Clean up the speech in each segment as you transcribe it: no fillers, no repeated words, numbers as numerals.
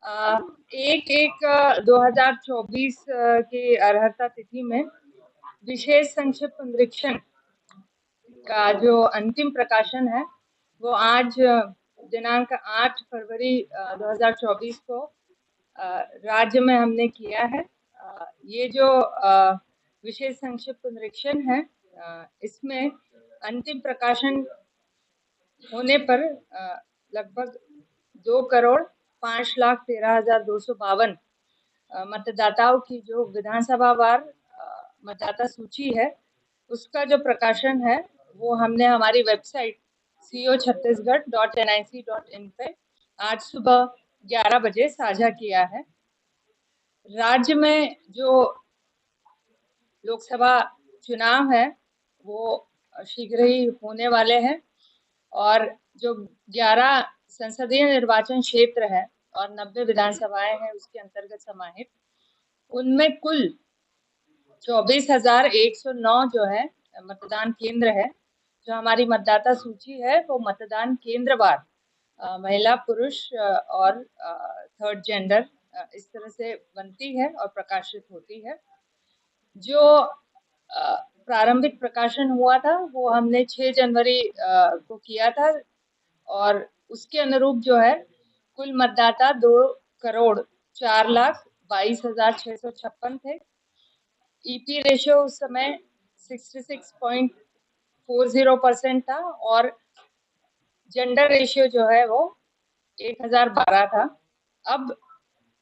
अ, 1/1/2024 की अर्हता तिथि में विशेष संक्षिप्त निरीक्षण का जो अंतिम प्रकाशन है वो आज दिनांक 8 फरवरी 2024 को राज्य में हमने किया है। ये जो विशेष संक्षिप्त निरीक्षण है, इसमें अंतिम प्रकाशन होने पर लगभग 2,05,13,252 मतदाताओं की जो विधानसभा वार मतदाता सूची है उसका जो प्रकाशन है वो हमने हमारी वेबसाइट co.chhattisgarh.nic.in पे आज सुबह 11 बजे साझा किया है। राज्य में जो लोकसभा चुनाव है वो शीघ्र ही होने वाले हैं और जो 11 संसदीय निर्वाचन क्षेत्र है और 90 विधानसभाएं हैं उसके अंतर्गत समाहित, उनमें कुल 24,109 जो है मतदान केंद्र है। जो हमारी मतदाता सूची है वो मतदान केंद्रवार महिला पुरुष और थर्ड जेंडर इस तरह से बनती है और प्रकाशित होती है। जो प्रारंभिक प्रकाशन हुआ था वो हमने 6 जनवरी को किया था और उसके अनुरूप जो है कुल मतदाता 2,04,22,656 थे। ईपी रेशियो उस समय 66.40% था और जेंडर रेशियो जो है वो 1,012 था। अब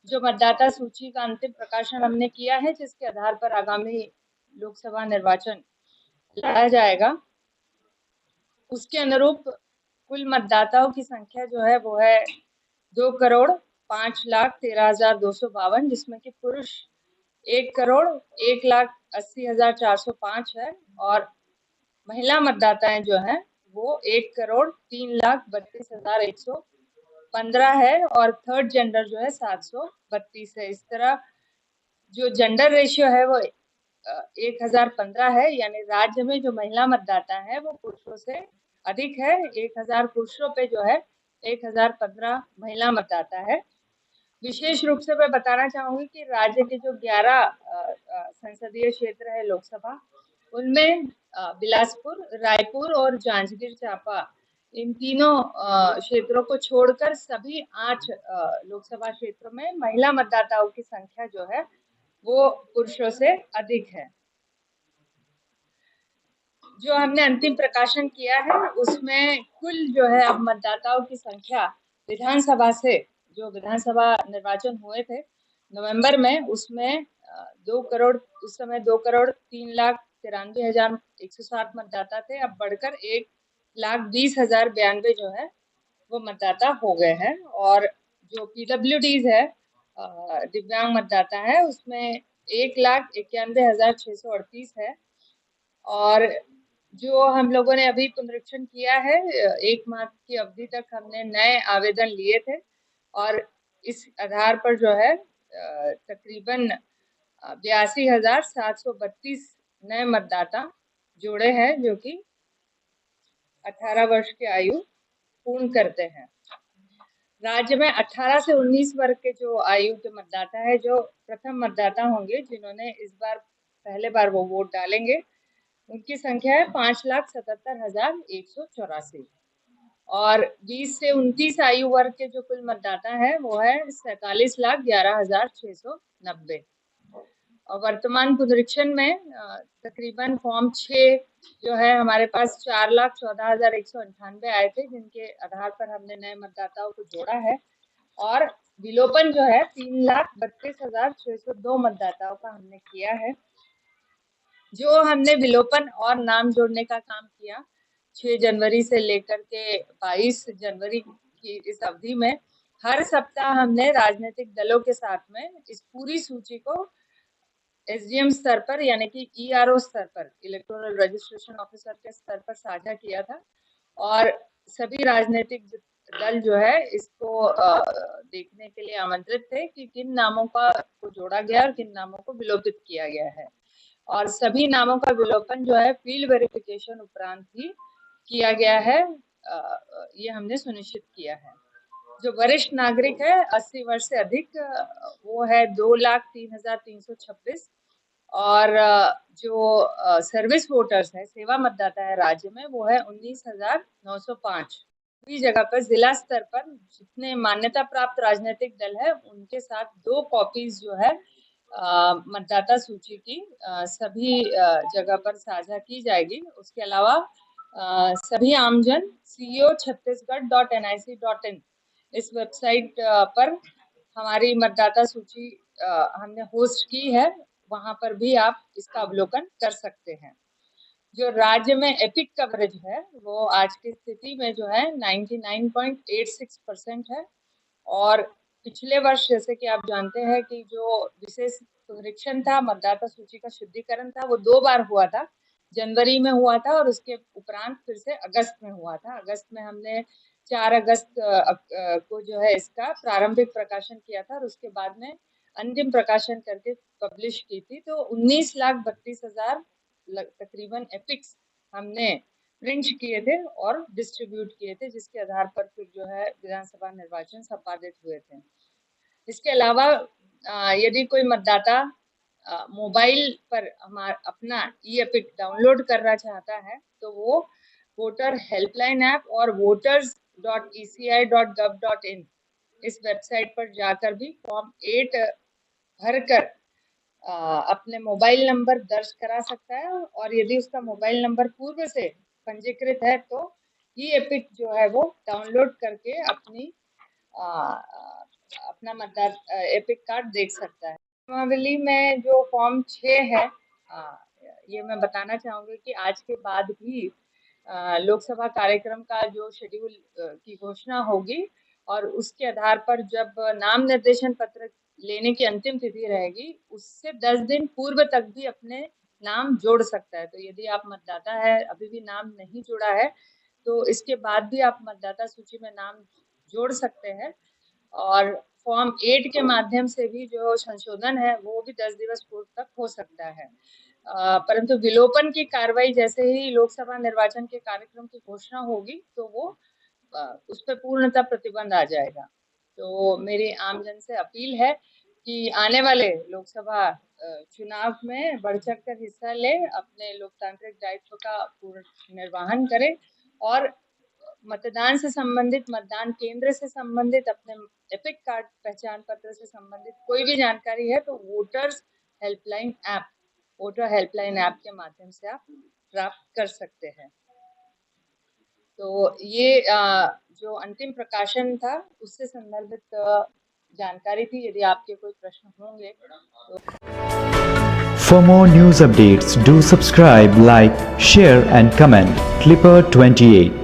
जो मतदाता सूची का अंतिम प्रकाशन हमने किया है जिसके आधार पर आगामी लोकसभा निर्वाचन लड़ा जाएगा, उसके अनुरूप कुल मतदाताओं की संख्या जो है वो है 2,05,13,252, जिसमें कि पुरुष 1,01,80,405 है और महिला मतदाताएं जो हैं वो 1,03,32,115 है और थर्ड जेंडर जो है 732 है। इस तरह जो जेंडर रेशियो है वो 1,015 है, यानी राज्य में जो महिला मतदाता है वो पुरुषों से अधिक है। 1,000 पुरुषों पे जो है 1,015 महिला मतदाता है। विशेष रूप से मैं बताना चाहूंगी कि राज्य के जो 11 संसदीय क्षेत्र है लोकसभा, उनमें बिलासपुर, रायपुर और जांजगीर चांपा, इन तीनों क्षेत्रों को छोड़कर सभी 8 लोकसभा क्षेत्रों में महिला मतदाताओं की संख्या जो है वो पुरुषों से अधिक है। जो हमने अंतिम प्रकाशन किया है उसमें कुल जो है अब मतदाताओं की संख्या विधानसभा से, जो विधानसभा निर्वाचन हुए थे नवंबर में, उसमें 2 करोड़, उस समय 2,03,93,160 मतदाता थे। अब बढ़कर 1,20,092 जो है वो मतदाता हो गए हैं और जो पीडब्ल्यूडीज है, दिव्यांग मतदाता है, उसमें 1,91,638 है। और जो हम लोगों ने अभी पुनरीक्षण किया है, 1 माह की अवधि तक हमने नए आवेदन लिए थे और इस आधार पर जो है तकरीबन 82,732 नए मतदाता जोड़े हैं जो कि 18 वर्ष की आयु पूर्ण करते हैं। राज्य में 18 से 19 वर्ग के जो आयु के मतदाता है, जो प्रथम मतदाता होंगे जिन्होंने इस बार पहले बार वो वोट डालेंगे, उनकी संख्या है 5,77,184 और 20 से 29 आयु वर्ग के जो कुल मतदाता है वो है 47,11,690। और वर्तमान पुनरीक्षण में तकरीबन फॉर्म 6 जो है हमारे पास 4,14,198 आए थे, जिनके आधार पर हमने नए मतदाताओं को जोड़ा है और विलोपन जो है 3,32,602 मतदाताओं का हमने किया है। जो हमने विलोपन और नाम जोड़ने का काम किया 6 जनवरी से लेकर के 22 जनवरी की इस अवधि में, हर सप्ताह हमने राजनीतिक दलों के साथ में इस पूरी सूची को एसडीएम स्तर पर यानी कि ईआरओ स्तर पर, इलेक्टोरल रजिस्ट्रेशन ऑफिसर के स्तर पर साझा किया था और सभी राजनीतिक दल जो है इसको देखने के लिए आमंत्रित थे कि किन नामों को जोड़ा गया और किन नामों को विलोपित किया गया है। और सभी नामों का विलोपन जो है फील्ड वेरिफिकेशन उपरांत ही किया गया है, ये हमने सुनिश्चित किया है। जो वरिष्ठ नागरिक है 80 वर्ष से अधिक, वो है 2,03,326, और जो सर्विस वोटर्स है, सेवा मतदाता है राज्य में, वो है 19,905। पूरी जगह पर जिला स्तर पर जितने मान्यता प्राप्त राजनीतिक दल है उनके साथ 2 कॉपीज जो है मतदाता सूची की सभी जगह पर साझा की जाएगी। उसके अलावा सभी आमजन co.chhattisgarh.nic.in इस वेबसाइट पर हमारी मतदाता सूची हमने होस्ट की है, वहां पर भी आप इसका अवलोकन कर सकते हैं। जो राज्य में एपिक कवरेज है वो आज की स्थिति में जो है 99.86% है, और पिछले वर्ष जैसे कि आप जानते हैं कि जो विशेष पुनरीक्षण था, मतदाता सूची का शुद्धिकरण था, वो 2 बार हुआ था। जनवरी में हुआ था और उसके उपरांत फिर से अगस्त में हुआ था। अगस्त में हमने 4 अगस्त को जो है इसका प्रारंभिक प्रकाशन किया था और उसके बाद में अंतिम प्रकाशन करके पब्लिश की थी। तो 19,32,000 तकरीबन एपिक्स हमने प्रिंट किए थे और डिस्ट्रीब्यूट किए थे, जिसके आधार पर फिर जो है विधानसभा निर्वाचन संपादित हुए थे। इसके अलावा यदि कोई मतदाता मोबाइल पर अपना ई-एपिक डाउनलोड करना चाहता है तो वो वोटर हेल्पलाइन ऐप और voters.eci.gov.in इस वेबसाइट पर जाकर भी फॉर्म 8 भरकर अपने मोबाइल नंबर दर्ज करा सकता है, और यदि उसका मोबाइल नंबर पूर्व से पंजीकृत है तो ई-एपिक जो है वो डाउनलोड करके अपना मतदार एपिक कार्ड देख सकता है। नियमावली में जो फॉर्म 6 है, ये मैं बताना चाहूंगी कि आज के बाद भी लोकसभा कार्यक्रम का जो शेड्यूल की घोषणा होगी और उसके आधार पर जब नाम निर्देशन पत्र लेने की अंतिम तिथि रहेगी, उससे 10 दिन पूर्व तक भी अपने नाम जोड़ सकता है। तो यदि आप मतदाता है, अभी भी नाम नहीं जोड़ा है, तो इसके बाद भी आप मतदाता सूची में नाम जोड़ सकते हैं, और फॉर्म 8 के माध्यम से भी जो संशोधन है वो भी 10 दिवस पूर्व तक हो सकता है। परंतु विलोपन की कार्रवाई जैसे ही लोकसभा निर्वाचन के कार्यक्रम की घोषणा होगी तो वो उस पर पूर्णतः प्रतिबंध आ जाएगा। तो मेरी आमजन से अपील है कि आने वाले लोकसभा चुनाव में बढ़ चढ़ कर हिस्सा ले, अपने लोकतांत्रिक दायित्व का पूर्ण निर्वहन करें, और मतदान से संबंधित, मतदान केंद्र से संबंधित, अपने एपिक कार्ड पहचान पत्र से संबंधित कोई भी जानकारी है तो वोटर हेल्पलाइन ऐप के माध्यम से आप प्राप्त कर सकते हैं। तो ये जो अंतिम प्रकाशन था उससे संदर्भित जानकारी थी। यदि आपके कोई प्रश्न होंगे तो For more news updates, do subscribe, like, share and comment. Clipper 28